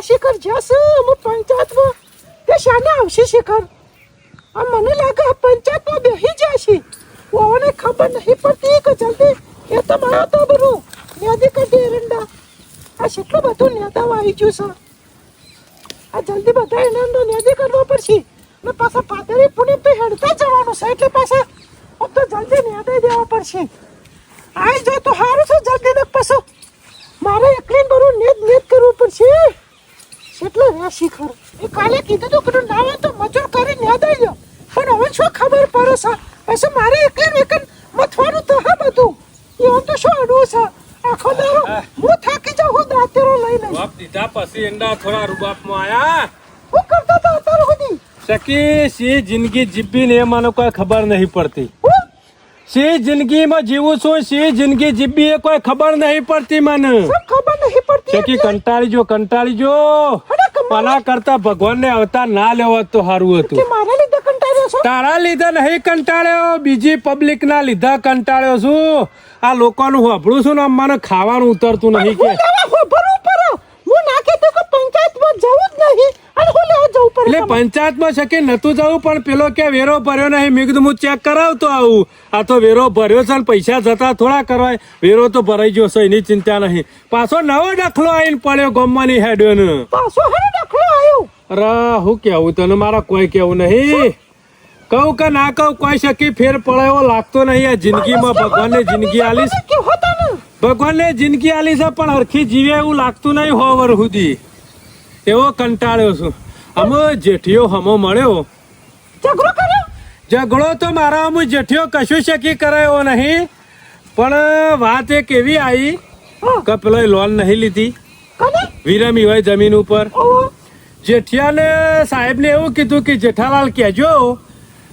શિખર જશે હું પંચાયતમાં તે શાને આવશે શિખર આ મને લાગે પંચાયતમાં બેસી જશે ઓને ખબર નહીં પડતી કે જલ્દી એ તો મારા તો બરું યાદી કરી એરંડા આ કેટલું બધું નેતા આવી ગયું છે આ જલ્દી બધા એરંડો યાદી કરવો પડશે ને પાછા પાદરી પુણે તો હેડતા જવાનું છે એટલે પાછા તો જલ્દી યાદી દેવા પડશે આઈ જો તો હારું છે જલ્દી ને પાછું મારે એકલી બરું નેત કરવું પડશે એટલે રાશી ખર એ કાલે કીધું તો કે ના તો મજૂર કરી યાદ આવી ગયો પણ હવે શું ખબર પડે છે પછી મારે એકલી મથવાનું તો હા બધું એ તો શું અડવું છે આખો દારો હું થાકી જાઉં હું દાંતેરો લઈને બાપ દીધા પછી એંડા થોડા રૂબાપમાં આયા હું કરતા હતા અત્યારે સુધી સકી સી જિંદગી જીવી ને એ મને કોઈ ખબર નહીં પડતી સી જિંદગીમાં જીવું છું સી જિંદગી જીવી એ કોઈ ખબર નહીં પડતી મને ખબર નહીં પડતી સકી કંટાળી જો મના કરતા ભગવાનને અવતાર ના લેવો તો સારું હતું મારા લીધે કંટાળ્યો છો તારા લીધે નહીં કંટાળ્યો બીજી પબ્લિક ના લીધે કંટાળ્યો છું આ લોકોનું હોભળું છું ને મને ખાવાનું ઉતરતું નહીં કે હું ના કહેતો કે પંચાયતમાં જવું જ નહીં અને હું લેવા જવું પડે એટલે પંચાયતમાં શકી નતું જવું પણ પેલો કે વેરો ભર્યો નહીં મેં કીધું હું ચેક કરાવતો આવું આ તો વેરો ભર્યો છે ને પૈસા જતા થોડા કરવાય વેરો તો ભરાઈ ગયો છે એની ચિંતા નહીં પાછો નવો દાખલો આવીને પડ્યો ગમવાની હેડ્યો ને પાછો હે દાખલો આવ્યો અરે હું કેવું તને મારા કોઈ કેવું નહીં કહું કે ના કહું કોઈ શકી ફેર પડે એવો લાગતો નહીં આ જિંદગીમાં ભગવાનને જિંદગી આલીશ ભગવાનને જિંદગી આલી છે પણ હરખી જીવે એવું લાગતું નહીં હોવર સુધી એવો કંટાળ્યો છું અમે જેઠિયો હમો મળ્યો ઝઘડો તો મારા અમુ જેઠિયો કશું શકી કરાયો નહીં પણ વાત એક એવી આવી કે પેલો લોન નહીં લીધી વિરમી હોય જમીન ઉપર જેઠિયાને સાહેબને એવું કીધું કે જેઠાલાલ કહેજો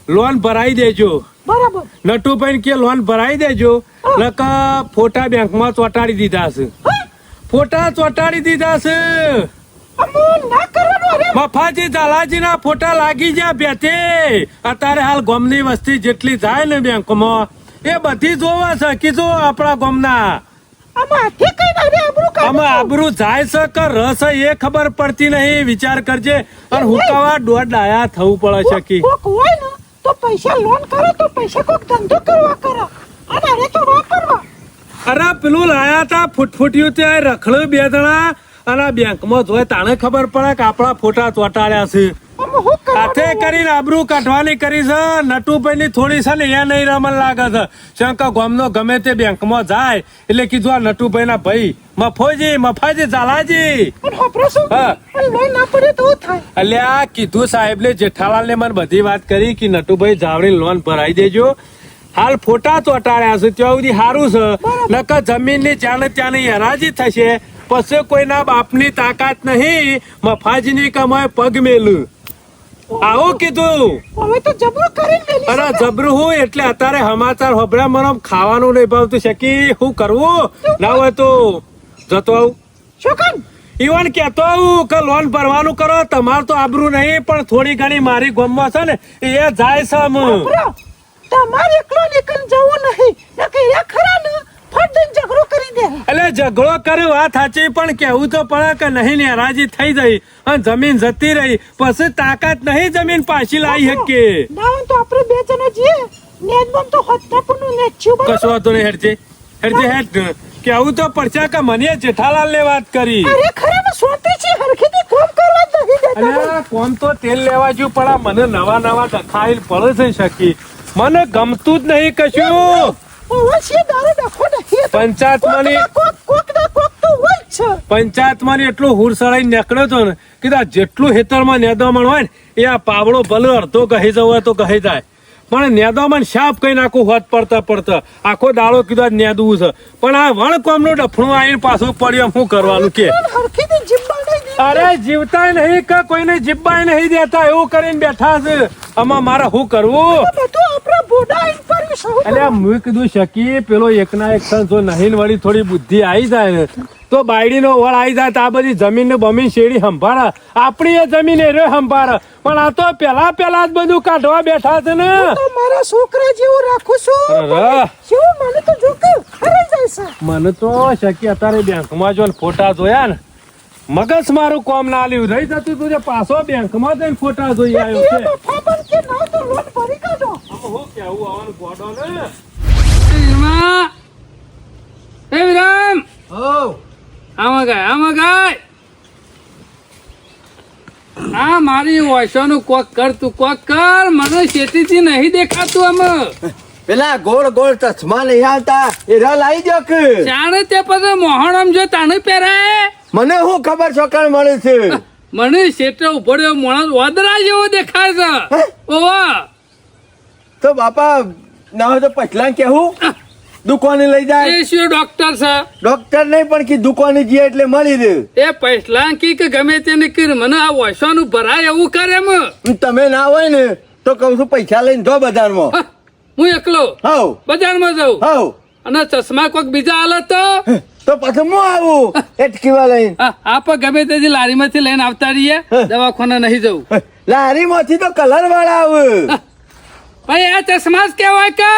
લોન ભરાઈ દેજો બરાબર નટુભાઈ કે લોન ભરાઈ દેજો નકા ફોટા બેંકમાં ચોટાડી દીધા છે ફોટા ચોટાડી દીધા છે મફાજી ઝાલાજી ના ફોટા લાગી ગયા બેઠે અત્યારે હાલ ગામની વસ્તી જેટલી જાય ને બેંકમાં એ બધી જોવા છે કીધું આપણા ગામના આમાં આબરૂ જાય છે કે રસ એ ખબર પડતી નહીં વિચાર કરજે અને હુકાવા દોઢ ડાયા થવું પડે છે કે તો પૈસા લોન કરો તો પૈસા કોક ધંધો કરવા કરો અને અરે તો વાપરવા અરે પેલું લાયા તા ફૂટફૂટ્યું ત્યાં રખડ્યું બે જણા અને બેંકમાં જોય તાણે ખબર પડે કે આપણા ફોટા ચોટાડ્યા છે હાથે કરીને આબરૂ કાઢવાની કરી છે નટુભાઈ ની થોડી છે ને એ નહીં રમણ લાગે છે શંકા ગામનો ગમે તે બેંકમાં જાય એટલે કીધું આ નટુભાઈ ના ભાઈ મફાજી ઝાલાજી અલ્યા કીધું સાહેબ ને જેઠાલાલ ને મને બધી વાત કરી કે નટુભાઈ જાવડી લોન ભરાઈ દેજો હાલ ફોટા ચોટાડ્યા છે ત્યાં સુધી સારું છે નકર જમીન ની ત્યાં ત્યાંની હરાજી થશે પછી કોઈના બાપની તાકાત નહીં મફાજી ની કમાય પગ મેલું આવું કીધું અરે જબરું હું એટલે અત્યારે સમાચાર હોભળ્યા મને ખાવાનું નહીં ભાવતું શકી શું કરવું ના હોય તો જતો આવું ઈવન કેતો આવું કે લોન ભરવાનું કરો તમારે તો આબરું નહીં પણ થોડી ઘણી મારી ગામમાં છે ને એ જાય છે તમારે એકલો નીકળ જવું નહીં નકે એ ખરા ને ફટ ઝઘડો કરી દે એટલે ઝઘડો કર્યો વાત સાચી પણ કેવું તો પડે કે નહીં ને હરાજી થઈ જઈ અને જમીન જતી રહી પછી તાકાત નહીં જમીન પાછી લાવી શકે ના તો આપણે બે જણા જઈએ નેજબમ તો હત્તાપનું નેચ્યું કશો વાતો નહીં હેડજે હેડ કેવું તો પડશે કે મને જેઠાલાલ ને વાત કરી અરે ખરા ને સોટી છે હરખીથી કોમ કરવા નહીં દેતા અરે કોમ તો તેલ લેવા જો પડા મને નવા નવા દખાઈલ પડે છે શકી મને ગમતું જ નહીં કશું પંચાયતમાં એટલું હુરસળાઈ નીકળ્યો હતો ને કીધા જેટલું હેતરમાં નેદામણ હોય ને એ આ પાવડો ભલે અડધો કહી જવો હોય તો કહી જાય પણ નેદામણ શાપ કઈ નાખું હોત પડતા આખો દાડો કીધો નેદવું છે પણ આ વણકોમ નું ડફણું આવીને પાછું પડ્યું શું કરવાનું કે અરે જીવતા નહીં કે કોઈને જીવવા નહીં દેતા એવું કરીને બેઠા છે આમાં મારે શું કરવું એટલે મેં કીધું શકી પેલો એકના એક જો નહીં વળી થોડી બુદ્ધિ આવી જાય ને તો બાયડી નો વળ આવી જાય તો આ બધી જમીન ને બમીન શેડી સંભાળે આપણી એ જમીન એ સંભાળે પણ આ તો પેલા જ બધું કાઢવા બેઠા છે ને મારા છોકરા જેવું રાખું છું મને તો જોકે હરાઈ જાય છે મને તો શકી અત્યારે બેંકમાં જો ફોટા જોયા ને મગજ મારું કોમ ના લ્યું રહી જતું તું જે પાછો બેંકમાં જઈને ફોટા જોઈ આવ્યો છે એ ફાબન કે ના તો લોન ભરી કાઢો. આમાં હું કેવું આવવાનું ગોડો ને વિરમા, એ વિરમ, આમાં ગાય. આ મારી ઓશોનું કોક કર, તું કોક કર. મને શેતીથી નહીં દેખાતું આમાં. પેલા ગોળ ગોળ ચશ્મા નહીં આવતા એ રલ આવી ગયો કે જાણે તે પછી મોહણમ જો તાને પહેરાય. મને શું ખબર છોકરા મળે છે મને શેઠે ઉભો રહ્યો માણસ વાદળા જેવો દેખાય છે. હે? ઓવા તો બાપા ના હોય તો પછલા કેવું દુકાને લઈ જાય એ શું ડોક્ટર છે? ડોક્ટર નહીં પણ કે દુકાને જઈએ એટલે મળી રહે એ પૈસલા કે ગમે તેને કર મને આ ઓશોનું ભરાય એવું કરે એમ. તમે ના હોય ને તો કહું છું પૈસા લઈને જો બજારમાં હા, હું એકલો હાઉ બજારમાં જાઉં હાઉ અને ચશ્મા કોઈક બીજા હાલત તો પછી હું આવું એટકીવા લઈને આપ ગમે તેથી લારીમાંથી લઈને આવતા રહીએ. દવાખાના નહીં જવું. લારીમાંથી તો કલર વાળા આવે ભાઈ આ ચશ્મા જ કહેવાય કે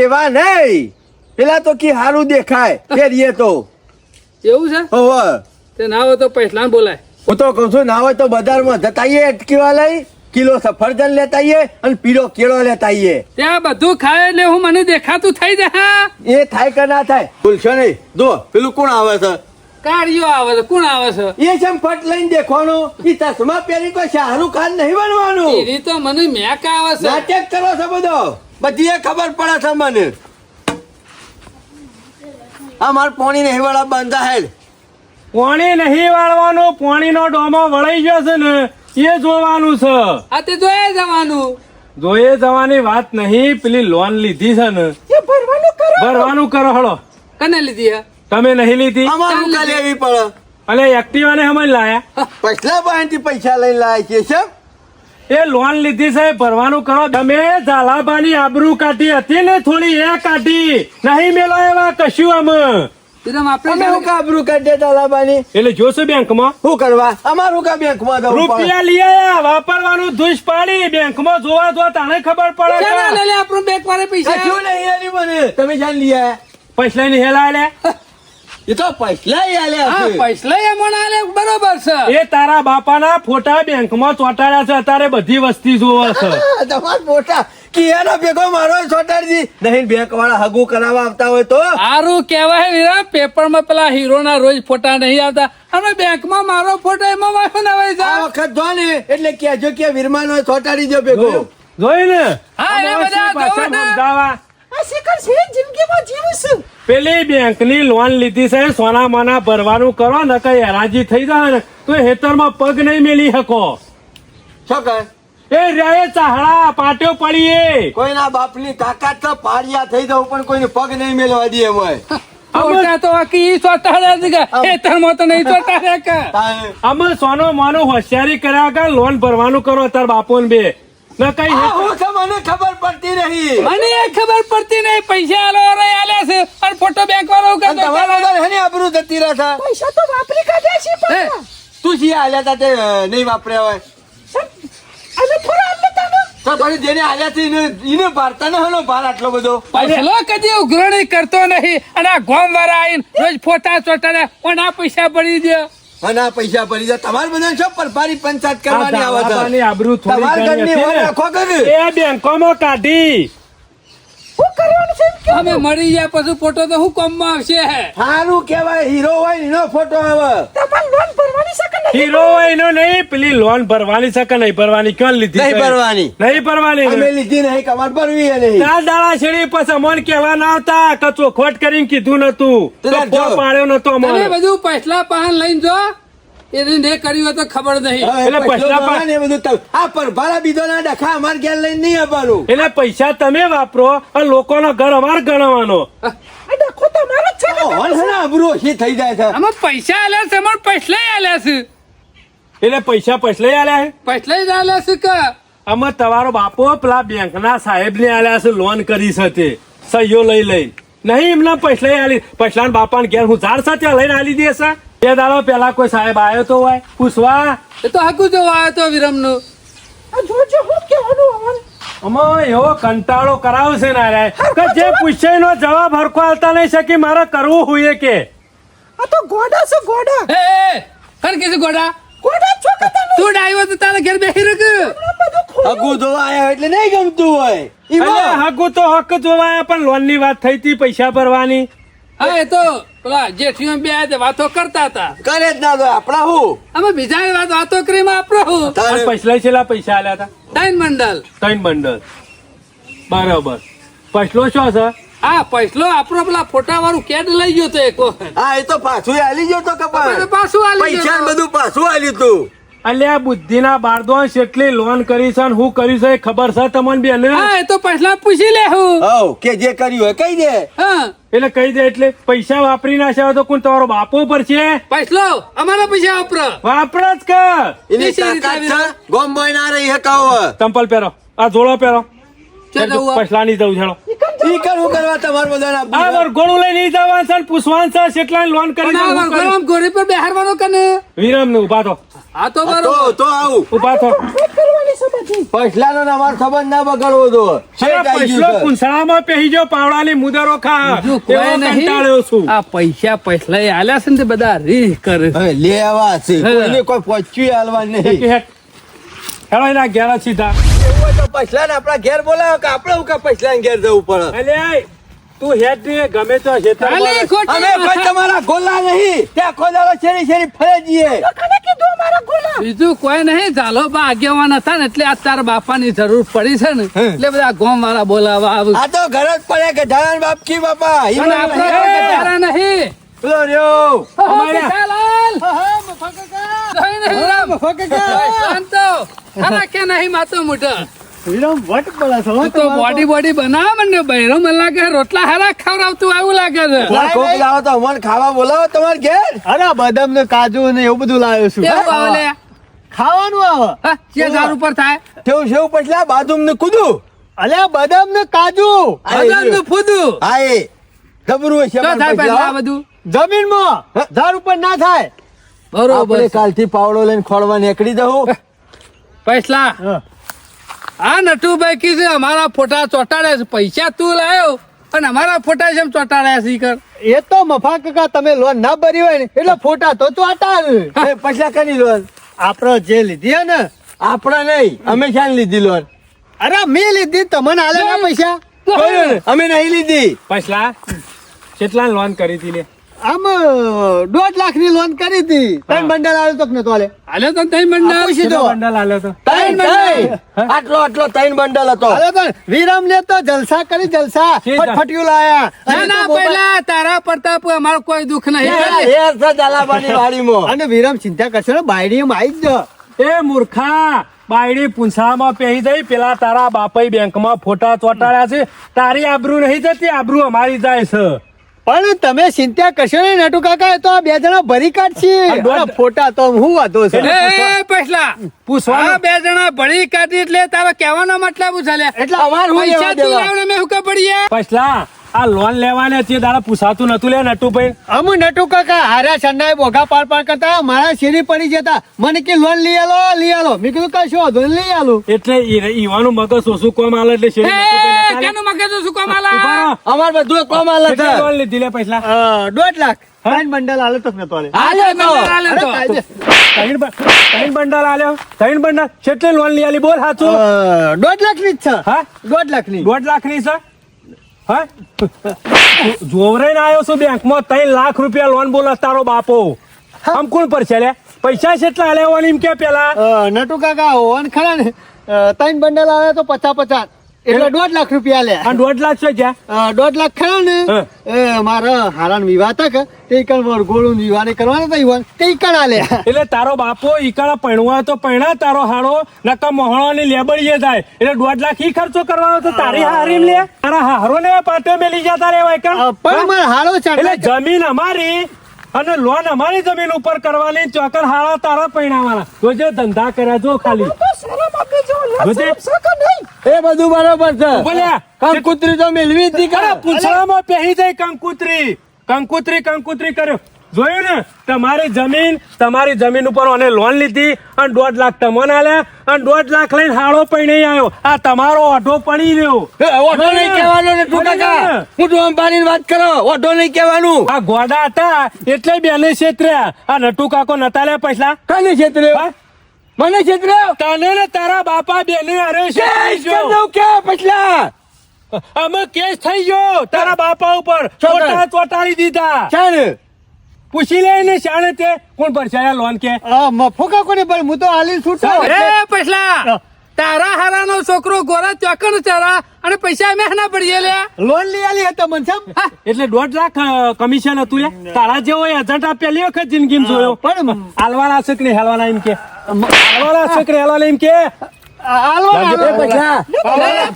એવા નહીં પેલા તો કે સારું દેખાય ફેરીએ તો એવું છે? હવે તે ના હોય તો પૈસા બોલાય. હું તો કહું છું ના હોય તો બજારમાં જતા આવીએ અટકીવા લઈ કિલો સફરજન લેતા આવીએ અને પીળો કેળો લેતા આવીએ ત્યાં બધું ખાય એટલે હું મને દેખાતું થઈ જાય. એ થાય કે ના થાય ભૂલશો નહીં જો પેલું કોણ આવે છે કાળીઓ આવે છે. કોણ આવે છે? એ જેમ ફટ લઈને દેખવાનું એ ચશ્મા પહેરી કોઈ શાહરુખ ખાન નહીં બનવાનું એની તો મને મેક આવે છે. નાટક કરો છો બધો બધી ખબર પડે છે મને આ મારે પોણી નહીં વાળા બંધા હે પાણી નહીં વાળવાનું પાણીનો ડોમો વળાઈ ગયો છે ને એ જોવાનું છે. આ તે જોયે જવાનું. જોઈએ જવાની વાત નહીં પેલી લોન લીધી છે ને એ ભરવાનું કરો. ભરવાનું કરો હળો. કને લીધી હે? તમે નહીં લીધી અમારું કા લેવી પડે અને એક્ટિવા ને સમજ લાયા પછલા પાસેથી પૈસા લઈને લાય છે શેમ? એ લોન લીધી છે ભરવાનું કરો. તમે ઝાલાબાની આબરૂ કાઢી હતી ને થોડી એ કાઢી નહીં મેલો એવા કશું અમે વિરમ, આપણે અમે હું કાબરું કાઢે તાલાબાની એટલે જોશો બેંકમાં શું કરવા અમારું કા બેંકમાં જવું પડે રૂપિયા લઈ આયા વાપરવાનું ધૂસ પાડી બેંકમાં જોવા જો તાને ખબર પડે ચાલો, કે લે લે આપણું બેંક વાળે પૈસા. કશું નહીં આલી મને તમે જાણ લઈ આયા પૈસા ની હેલા લે એ તો પૈસા આલ્યા હા, છે પૈસા એ મને આલે બરોબર છે. એ તારા બાપાના ફોટા બેંકમાં ચોંટાડ્યા છે અત્યારે બધી વસ્તી જોવે છે તમાર મોટા કિયાનો ભેગો મારો ચોટાડી નહીં બેંક વાળા હગું કરાવવા આવતા હોય તો સારું કહેવાય વિરમ, પેપરમાં પેલા હીરોના રોજ ફોટા નહીં આવતા અને બેંકમાં મારો ફોટો એમાં વાંચો ને હોય આ છે. વખત જો ને એટલે કહેજો કે વીરમાનો ચોટાડી દો ભેગો જોઈ ને હા, એ અમે બધા શું પાછા જોવે ને. સમજાવા? આ શિખર છે જિંદગીમાં જીવું છું. પેલી બેંકની લોન લીધી છે સોના માના ભરવાનું કરો ને કઈ હરાજી થઈ જાય ને તો હેતરમાં પગ નહીં મેલી શકો. શું કહે એ રે ચાહડા પાટ્યો પડીએ કોઈના બાપની તાકાત તો પારિયા થઈ જવું પણ કોઈને પગ નહીં મેળવા દે એમાં ફોટા તો બાકી ઈ ચોટાડ્યા છે કે ખેતરમાં તો નહીં ચોટાડ્યા કે. અમે સોનો માનો હોશિયારી કર્યા કે લોન ભરવાનું કરો તાર બાપો ને બે ન કઈ આ હું તો મને ખબર પડતી નહીં મને એ ખબર પડતી નહીં. પૈસા આલો રે આલ્યા છે અને ફોટો બેંક વાળો અને કરતો તમારા વગર હેની આબરૂ જતી રહે છે પૈસા તો વાપરી કાઢ્યા છે હે? પણ તું શી હાલ્યા તા તે નહીં વાપર્યા હોય અમે થોડા આટલે તાનો તો પછી જેને હાલ્યા છે એને ભારતા ને હનો ભાર આટલો બધો પૈસલો કદી ઉઘરાણી કરતો નહીં અને આ ગોમ વાળા આવીને રોજ ફોટા ચોટાડ્યા કોના પૈસા ભરી દે. અને આ પૈસા ભરી જાય તમારે બધા શું પરભારી પંચાયત આ કરવાની આવે ધાબાની છે આબરૂ થોડી તમારા ઘણી ઘરની હતી હોય ને. રાખો કે એ બેંકોમાં કાઢી શું કરવાનું છે એમ કે અમે મરી ગયા પછી ફોટો તો હું કોમમાં આવશે. સારું કેવાય હીરો હોય ને એનો ફોટો આવે તમારે લોન ભરવાની શકે નહીં. હીરો એનો નહીં પેલી લોન ભરવાની છે કે નહીં ભરવાની ક્યાં લીધી નહીં છે? ભરવાની. નહીં ભરવાની ને? અમે લીધી નહીં કમાર ભરવી એ નહીં ચાર દાડા છેડી પછી અમોને કહેવા ના આવતા કે ચોખવટ કરીને કીધું નતું તો તો જો. ફોન પાડ્યો નતો તમે અમારે બધું પૈસલા પાન લઈને જો એને ને કર્યું હોય તો ખબર નહીં. હા, એટલે પૈસલો પૈસા ભરા ને એ બધું આ પરભારા બીજો ના ડખા અમાર ઘેર લઈને નહીં આવવાનું એટલે પૈસા તમે વાપરો અને લોકોનો ઘર અમારે ગણવાનો. આ ડખો તમારો જ છે ને. ઓહન હે ને આબરૂ ઓછી થઈ જાય છે આમાં પૈસા આલ્યા છે અમારે પૈસા આલ્યા છે. એટલે પૈસા પૈસા આલ્યા છે પૈસા જ આલ્યા છે કે અમે તમારો બાપો પેલા બેંકના સાહેબ ને આલ્યા છે લોન કરી છે તે સહીઓ લઈ લઈને નહીં એમના પૈસા આલી પૈસા બાપા ઘેર હું ઝાડ સાથે લઈને આલી દેશે. બે દાડો પેલા કોઈ સાહેબ આવ્યો તો હોય પૂછવા એ તો હકુ જોવા આવ્યો તો વિરમનું. આ જોજો હું કહેવાનું આવવાનું. અમે એવો કંટાળો કરાવશે ને રે કે જે પૂછે એનો જવાબ હરખો આલતા નહીં શકી મારે કરવું હોય કે આ તો ગોડા છે ગોડા. એ કર કીધું ગોડા ગોડા છો કે તમે તું ડાયો તો તારા ઘેર બેસી રખ બધું ખોટું. હગું જોવા આયા એટલે નહીં ગમતું હોય ઈ અરે બોલ. હગુ તો હક જોવાયા પણ લોન ની વાત થઈ હતી પૈસા ભરવાની. હા એ તો પેલા જેઠીઓ બે આ વાતો કરતા હતા કરે જ ના તો આપણા હું અમે બીજા વાતો કરીમાં આપણે હું અને તારે પછલા છેલ્લા પૈસા આલ્યા હતા ત્રણ મંડળ 3 બંડલ. બરાબર. પછલો શું છે? હા પૈસલો આપણો પેલા ફોટા વાળું કેદ લઈ ગયો તો એક વખત. હા એ તો પાછું આલી ગયો તો આપણે કપાળ પાછું આલી પૈસા ને ગયો. બધું પાછું આલ્યું તું અલ્યા બુદ્ધિના બારદોન કેટલી લોન કરી છે અને હું કર્યું છે એ ખબર છે તમને બેન? હા એ તો પૈસલા પૂછી લે હું હવ કે જે કર્યું હોય કહી દે હા એટલે કહી દે એટલે પૈસા વાપરી નાખ્યા તો કોણ તમારો બાપો પર છે? પૈસલો અમારા પૈસા વાપરો વાપર જ કે એની તાકાત છે ગોમ બોય ના રહી હકાવ ચંપલ પહેરો, આ જોડો પહેરો. ચાલ જવું આ. પછલા નહીં જવું છેડો. ઈ કરવું કરવા તમારે બધાના આ વરઘોડું લઈને નહીં જવાનું છે ને પૂછવાનું છે કેટલા લોન કરી પણ આ વરઘોડામાં ઘોડી પર બેહારવાનો કને વિરમ ને ઉભા થો, હા તો તો બરોબર તો આવું ઉભા થો. વાત કરવાની છે બધી. પછલાનો ને અમારો સંબંધ ના બગાડવો તો શેઠ આઈ પછલો ગયું છે. પૂંછડામાં પહેરી ગયો પાવડાની મુદરો ખા બીજું એવો કોઈ કંટાળ્યો નહીં છું. આ પૈસા પૈસલા આલ્યા છે ને તે બધા રીહ કરે હવે લેવા છે હા. કોઈને કોઈ પહોંચ્યું હાલવા કે નહીં હેડો એના ઘેર જ સીધા. એવું હોય તો પછલા ને આપણા ઘેર બોલાવો કે આપણે હું કે પછલા ઘેર જવું પડે અલે તું હેડ ને ગમે તો ખાલી ક્ષેત્રમાં ખોટી અમે કોઈ માથા- તમારા ગોલા નહીં ત્યાં ખોદાળો શેરી શેરી ફરે જઈએ કને કીધું મારા ગોલા બીજું કોઈ નહીં ઝાલો બા આગેવાન હતા ને એટલે આ તારા બાપાની જરૂર પડી છે ને એટલે બધા ગોમ વાળા બોલાવા આવું આ તો ઘર જ પડે કે ધારણ બાપ કી બાપા ઈ પણ આપણે બોલે. કોઈ ગધારા નહીં પેલો રહ્યો અમારે- કૃષ્ણલાલ! નહીં, નહીં, રામ. શાંતો. ખાના કે નહીં માતો મોઢા. તું તો બોડી બનાવ મને બૈરો મને લાગે રોટલા હારા ખવડાવતું આવું લાગે છે ના, કોક લાવો તો અમને ખાવા બોલાવો તમારે ઘેર અરે બદામ ને કાજુ ને એવું બધું લાવ્યો છું કેવું આવે લે? ખાવાનું આવે હા, 1000 ઉપર થાય કેવું છે એવું પછલા બાથરૂમ ને કૂદું અલ્યા બદામ ને કાજુ બદામનું ફૂદું. હા એ ગબરું છે શું થાય પહેલા આ બધું જમીનમાં ઝાડ ઉપર ના થાય આપણે બરોબર કાલથી પાવડો લઈને ખોળવા નીકળી જવું પૈસલા આ નટુભાઈ કીધું અમારા ફોટા ચોટાડ્યા છે પૈસા તું લાયો અને અમારા ફોટા જેમ ચોટાડ્યા છે ઈ કર એ તો મફા કાકા તમે લોન ના ભરી હોય ને એટલે ફોટા તો ચોટાડ એ પછલા કરી લોન આપડે જે લીધી હે ને આપણા નહીં અમે ક્યાં લીધી લોન અરે મેં લીધી તમને આલે ના પૈસા કોઈ નહીં. અમે નહીં લીધી પછલા કેટલા લોન કરી હતી લે? આમ 1.5 લાખ ની લોન કરી હતી 3 બંડલ આવ્યો તો ને તો આલે હાલે તો તઈ મંડળ પૂછી દો. કેટલો બંડલ આલ્યો તો? ત્રણ આટલો 3 બંડલ હતો આલે તો વિરમ ને તો જલસા કરી જલસા શી ફટફટિયું લાયા ના અને ના તો મોબાઈલ- પહેલા તારા પ્રતાપ અમારો કોઈ દુઃખ નહીં હેર છે જાલાબાની વાડીમાં અને વિરમ ચિંતા કરશો ને બાયડી માં આવી જ જાઓ. એ મૂર્ખા બાયડી પૂંછામાં પહેરી જઈ પેલા તારા બાપાઈ બેંકમાં ફોટા ચોટાડ્યા છે તારી આબરૂ નહીં જતી, આબરૂ અમારી જાય છે. પણ તમે ચિંતા કરશો ને નટુ કાકા એ તો આ બે જણા ભરી કાઢશે આ દોઢ- અરે ફોટા તો હું વાંધો છે એ પૈસલા પૂછવાનું. આ બે જણા ભળી કાઢી એટલે તારો કહેવાનો મતલબ છે લે એટલે અમાર હું પૈસા લેવા તું દેવા લાવને મેં હુકા પડીએ પછલા આ લોન લેવાને તે દાડા પૂછાતું નતું લે નટુભાઈ. અમુ નટુ કાકા હારા સન્નાએ બોઘા પાર પાર કરતા મારા શેરી પડી જતા મને કે લોન લઈ આલો મેં કીધું કશો વાંધો નહીં, લઈ આલો એટલે ઈવાનું મગજ ઓછું કોમ આલે એટલે શેરી નટુભાઈ એ નતા લે. કેનું મગજ શું કામ ઉભા આલા રહો. અમાર બધું કોમ આલે છે કેટલી લોન લીધી લે પછલા? 1.5 લાખ 3 બંડલ આલે તો નતો આલે આલે તો આલે અરે તો. કાયદે. ત્રણ બંડલ આલ્યો, 3 બંડલ કેટલી લોન લઈ આલી બોલ સાચું? 1.5 લાખ ની જ છે હા 1.5 લાખ ની 1.5 લાખની છે હા જોવરાઈને આવ્યો છું બેંકમાં 3 લાખ રૂપિયા લોન બોલો તારો બાપો આમ કોણ પર છે લે? પૈસા કેટલા લેવાની એમ કે પેલા? નટુ કાકા ઓન ખરા ને 3 બંડલ આવે તો 50 એટલે 1.5 લાખ રૂપિયા લે અને 1.5 લાખ છે જ્યાં 1.5 લાખ ખરા ને હા. એ મારા હારાન વિવાહ હતા કે તે કણ ગોળું વિવાહ ને કરવાના હતા ઈવન તે કણ આલે એટલે તારો બાપો ઈકાળા પૈણવા તો પૈણા તારો હાડો નકા મોહણો ની લેબડીએ જાય એટલે 1.5 લાખ ઈ ખર્ચો કરવાનો તો તારી હારી લે તારા હારો ને પાટે મેલી જતા રેવાય કણ. પણ મારે હારો એટલે ચાલે જમીન અમારી અને લોન અમારી જમીન ઉપર કરવાની ચોકર હારા તારા પૈણાવાના જોજે ધંધા કર્યા જો ખાલી તો શરમ આપી જો જોજે. લક્ષ છે કે નહીં એ બધું બરોબર છે બોલ્યા કંકુતરી તો મેળવી જ નહીં અરે કરે. પૂંછડામાં પહેરી જાય કંકુતરી કર્યો જોયું ને તમારી જમીન ઉપર મને લોન લીધી અને 1.5 લાખ તમને આલ્યા અને 1.5 લાખ લઈને હાળો પૈણી આવ્યો. આ તમારો ઓઢો પડી રહ્યો. ઓઢો નહીં કહેવાનું ને તું કાકા. હું તો અંબાની વાત કરો. ઓઢો નહીં કહેવાનું. આ ગોડા હતા એટલે બેને છેતર્યા. આ નટુ કાકો નતા લ્યા પૈસા કાને છેતર્યો? મને છેતર્યો? તને ને તારા બાપા બેને અરે કેસ કરી દઉં કે પછલા? અમે કેસ થઈ ગયો તારા બાપા ઉપર. ચોટા ચોટાડી દીધા. ચાલ પૂછી લે ને શાણે તે કોણ પરછાયા લોન કે ફોકા કોને પણ હું તો આલી છૂટો એ પછલા તારા હારાનો છોકરો ગોરા ચોકન ચારા અને પૈસા મેં ના પડીએ લે. લોન લઈ આલી હતો મનસમ. એટલે 1.5 લાખ કમિશન હતું લે. તારા જેવો એજન્ટ આ પહેલી વખત જિંદગીમાં જોયો. પણ હાલવાના છે કે નહીં હાલવાના એમ કે હાલવાના છે કે નહીં હાલવાના એમ કે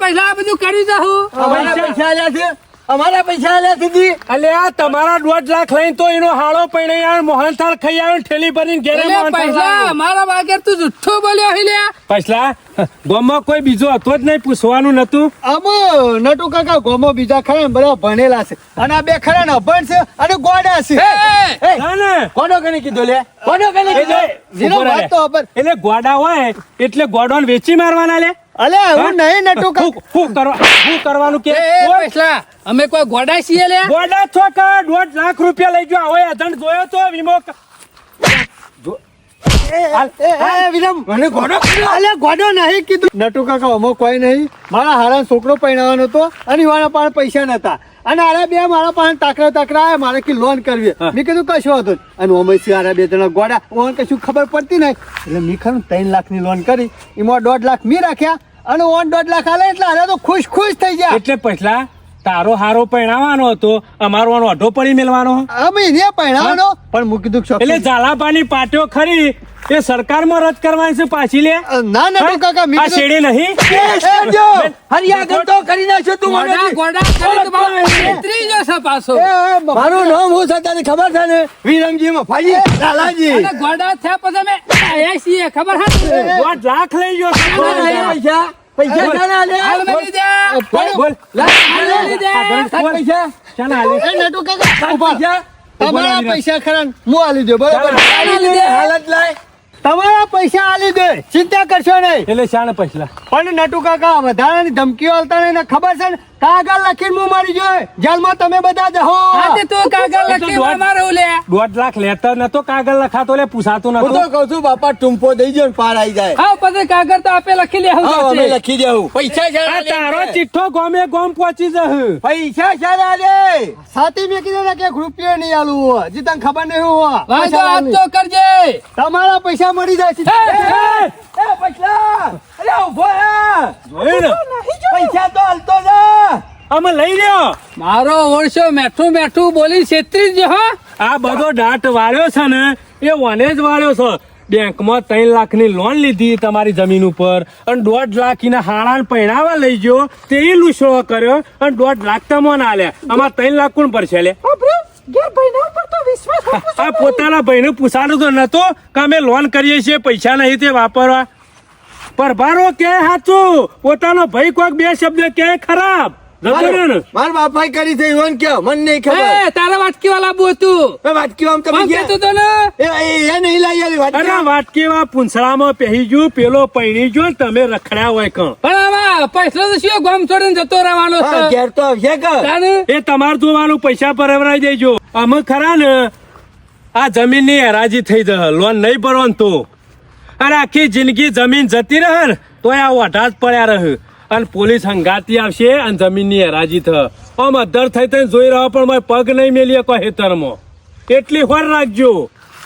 પૈસા બધું કરી જાઉં. અમારા પૈસા આલ્યા છે. અમારા પૈસા આલ્યા સુધી. અલે આ તમારા 1.5 લાખ લઈને તો એનો હાળો પૈણી આવે મોહનથાળ ખાઈ આવે ઠેલી ભરીને ઘેરે મોહનથાળ પૈસા લાવે. મારા વાગેર તું જુઠ્ઠો બોલ્યો હી લે. પછલા ગામમાં કોઈ બીજો હતો જ નહીં પૂછવાનું નતું. આમ નટુ કાકા ગોમો બીજા ખરા ને બધા ભણેલા છે અને આ બે ખરા ને અભણ છે અને ગોડા છે. ના ને કોનો કને કીધું લે? કોનો કને કીધું? જીનો વાત તો અભણ. એટલે ગોડા હોય એટલે ગોડોને વેચી મારવાના લે. અલે હું નહીં નટુ કાકા. શું કરવાનું કે પૈસા અમે કોઈ ગોડા છીએ લે. ગોડા છો કે 1.5 લાખ રૂપિયા લઈ ગયો હવે એજન્ટ જોયો તો વીમો મને ગોડો અલે ગોડો નહીં કીધું નટુ કાકા અમો કોઈ નહીં. મારા હારા છોકરો પૈણાવાનો હતો અને વાળા પાસે પૈસા નતા અને આરા બે મારા પાસે તાકરા આવ્યા મારે કે લોન કરવી. મેં કીધું કશું હતું અને અમે આરા બે જણા ગોડા ઓન કશું ખબર પડતી નહીં એટલે મેં ખરું 3 લાખની લોન કરી એમાં 1.5 લાખ મેં રાખ્યા અને ઓન 1.5 લાખ આલે એટલે આરા તો ખુશ થઈ ગયા. એટલે પછલા તારો હારો પૈણાવાનો હતો અમારો અઢો પડી મેલવાનો. અમે એને પૈણાવાનો પણ મૂકી દઉં. એટલે ઝાલાપાની પાટીઓ ખરી એ સરકારમાં રદ કરવાની છે પાછી લે. ના નટુ કાકા મેં આ શેડી નહીં હરિયા તો કરી નાખ્યો તું મને. ગોડા કરી તો બાપ છેતરી જશે પાછો. મારું નામ હું છે તને ખબર છે ને? વિરમજી મફાજી લાલાજી. અને ગોડા થયા પછી અમે આયા છીએ ખબર હે? 1.5 લાખ લઈ ગયો. પૈસા પૈસા ચાલે આલે. હાલ મળી જા. બોલ હાલ મળી જા. પૈસા ચાલ હાલે. નટુ કાકા ઉભા. પૈસા તમારા પૈસા ખરા હું આલી દો બરોબર. હાલત લાય. તમારા પૈસા આલી દે ચિંતા કરશો નહીં. એટલે શાણે પછલા પણ નટુ કાકા વધારાની ધમકીઓ આલતા નહીં ને ખબર છે ને કાગળ લખીને હું મારી જોય જેલમાં તમે બધા જહો. હા તે તું કાગળ લખી મારો લે. 1.5 લાખ લેતા નતો કાગળ લખાતો લે પૂછાતું હું નતો. તો કહું છું બાપા ટૂંપો દઈ દો ને પાર આવી જાય. હા પછી કાગળ તો આપે લખી લે. હા અમે લખી દેવું. પૈસા આ ચાલે. તારો ચિઠ્ઠો ગોમે ગોમ પહોંચી જશે. પૈસા ચાલે આલે. સાથી મેં કીધું ને કે રૂપિયો નહીં આલું હોય હજી તને ખબર નહીં હોય વાંધો આજ તો કરજે. તમારા પૈસા મળી જાય છે. એ પૈસા અરે ઉભો રે. જોયું ને પૈસા તો હાલતો જા. અમે લઈ લ્યો. મારો વર્ષો મેઠું બોલી છેતરી જ હો. આ બધો દાટ વાળ્યો છે ને એ વને જ વાળ્યો છે. બેંકમાં 3 લાખની લોન લીધી તમારી જમીન ઉપર અને 1.5 લાખ ના હાળાને પૈણાવા લઈ ગયો તે લૂસડો કર્યો અને 1.5 લાખ તમને આલ્યા. આમાં 3 લાખ કોણ ભરશે લે? ઘેર ભાઈના ઉપર તો વિશ્વાસ રાખું છું. આ પોતાના ભાઈને પૂછાડું તો નતો કે અમે લોન કરીએ છીએ પૈસા નહીં તે વાપરવા. પરભારો કે સાચું પોતાનો ભાઈ કોઈક 2 શબ્દ કે ખરાબ મારા બાપાએ કરી છે ઈવન કે મને નહીં ખબર. તારા વાટકી વાળા લાવવું હતું. વાટકી આમ તમે કોણ કહેતું હતું ને? એ નહીં લાવી આલી વાટકી. અરે વાટકીવા પૂંછડામાં પહેરી ગયું પેલો પૈણી ગયો ને તમે રખડ્યા હોય કણ. પણ આમાં પૈસા તો શું ગામ છોડીને જતો રહેવાનો હા, છે. ઘેર તો આવશે કે તાને? એ તમારે જોવાનું પૈસા પરવરાઈ દેજો. અમે ખરા ને આ જમીન ની હરાજી થઈ જશે લોન નહીં ભરવાનું તો. અરે આખી જિંદગી જમીન જતી રહે ને તો આ ઓઢા જ પડ્યા રહે અને પોલીસ હંગાતી આવશે અને જમીન ની હરાજી થ આમ અધર થઈ થઈને જોઈ રહ્યો પણ મેં પગ નહીં મેલીએ કોઈ હેતરમાં. એટલી હોર રાખજો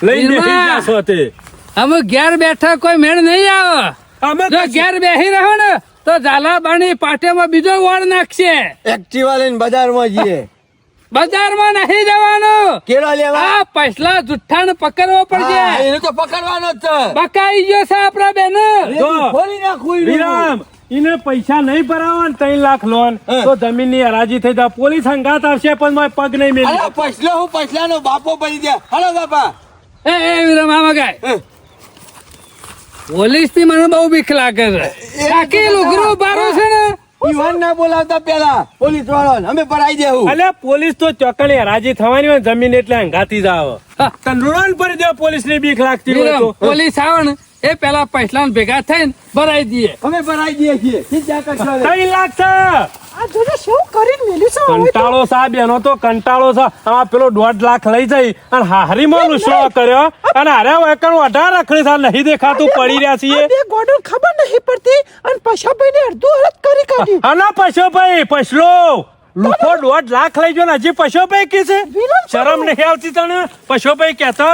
લઈને બેસી જાશો તે. અમે ઘેર બેઠા કોઈ મેળ નહીં આવે. અમે જો ઘેર બેસી રહ્યો ને તો ઝાલાબાની પાટેમાં બીજો વળ નાખશે. એક્ટિવા લઈને બજારમાં જઈએ. બજારમાં નહીં જવાનું. કેળો લેવા. આ પૈસા જુઠ્ઠાને પકડવો પડશે. હા, એને તો પકડવાનો જ છે. બકાઈ ગયો છે આપડા બેન. જો ખોલી નાખું એનું. વિરામ એને પૈસા નહીં ભરાવા 3 લાખ લોન તો જમીન ની હરાજી થઈ જાય. પોલીસ હંગાત આવશે પણ મેં પગ નહીં મેલી. અરે પછલો હું પછલાનો બાપો પડી ગયા. હલો બાપા. એ વિરમ આમાં ગાય પોલીસ થી મને બહુ બીક લાગે છે. આખી લુગરું બારો છે ને ઈવાન ના બોલાવતા પેલા પોલીસ વાળો અમે ભરાઈ દેવું. અલ્યા પોલીસ તો ચોકડી હરાજી થવાની હોય જમીન એટલે હંગાતી જ આવે હા. તને લોન પર દે પોલીસ ની બીક લાગતી હોય વિરમ, તો પોલીસ આવે ને એ પેલા પૈસા ભેગા થઈને ભરાઈ દઈએ. અમે ભરાઈ દઈએ છીએ ચિંતા કરશો નહીં. કઈ લાગશે આ જોજે શું કરીને મેલ્યું છે હવે તો. કંટાળો સાહેબ એનો તો કંટાળો છે આમાં પેલો 1.5 લાખ લઈ જઈ અને હારીમાં લુસડો કર્યો અને હારે એકણ 18 રખડી સા નહીં દેખાતું પડી રહ્યા આ છીએ બે ગોડો ખબર નહીં પડતી અને પૈસાભાઈને અડધું હરત કરી કાઢ્યું. આના પૈસો ભાઈ પછલો લુખો 1.5 લાખ લઈ ગયો ને હજી પૈસો ભાઈ કે છે વિલન શરમ નહીં આવતી તને પૈસો ભાઈ કહેતો